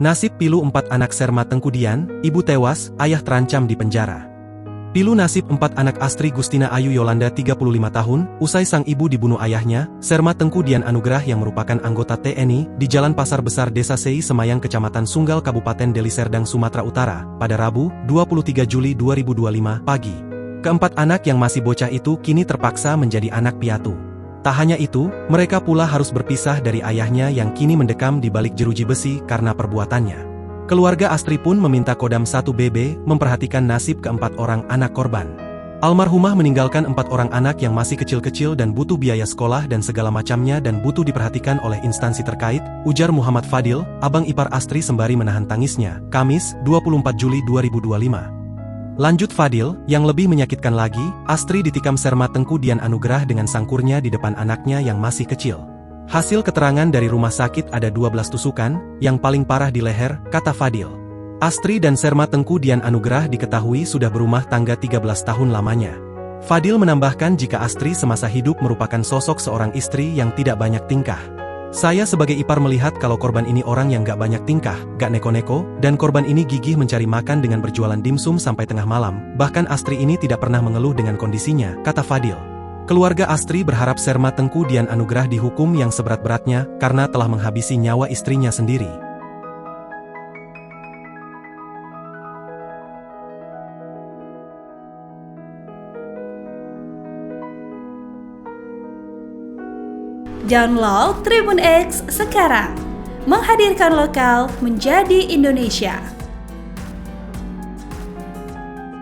Nasib pilu 4 anak Serma Tengku Dian, ibu tewas, ayah terancam di penjara. Pilu nasib 4 anak Astri Gustina Ayu Yolanda 35 tahun, usai sang ibu dibunuh ayahnya, Serma Tengku Dian Anugrah yang merupakan anggota TNI, di Jalan Pasar Besar Desa Sei Semayang Kecamatan Sunggal Kabupaten Deli Serdang Sumatera Utara, pada Rabu, 23 Juli 2025, pagi. Keempat anak yang masih bocah itu kini terpaksa menjadi anak piatu. Tak hanya itu, mereka pula harus berpisah dari ayahnya yang kini mendekam di balik jeruji besi karena perbuatannya. Keluarga Astri pun meminta Kodam 1BB memperhatikan nasib keempat orang anak korban. Almarhumah meninggalkan 4 orang anak yang masih kecil-kecil dan butuh biaya sekolah dan segala macamnya dan butuh diperhatikan oleh instansi terkait, ujar Muhammad Fadil, abang ipar Astri sembari menahan tangisnya, Kamis, 24 Juli 2025. Lanjut Fadil, yang lebih menyakitkan lagi, Astri ditikam Serma Tengku Dian Anugrah dengan sangkurnya di depan anaknya yang masih kecil. Hasil keterangan dari rumah sakit ada 12 tusukan, yang paling parah di leher, kata Fadil. Astri dan Serma Tengku Dian Anugrah diketahui sudah berumah tangga 13 tahun lamanya. Fadil menambahkan jika Astri semasa hidup merupakan sosok seorang istri yang tidak banyak tingkah. Saya sebagai ipar melihat kalau korban ini orang yang gak banyak tingkah, gak neko-neko, dan korban ini gigih mencari makan dengan berjualan dimsum sampai tengah malam, bahkan Astri ini tidak pernah mengeluh dengan kondisinya, kata Fadil. Keluarga Astri berharap Serma Tengku Dian Anugrah dihukum yang seberat-beratnya, karena telah menghabisi nyawa istrinya sendiri. Download Tribun X sekarang, menghadirkan lokal menjadi Indonesia.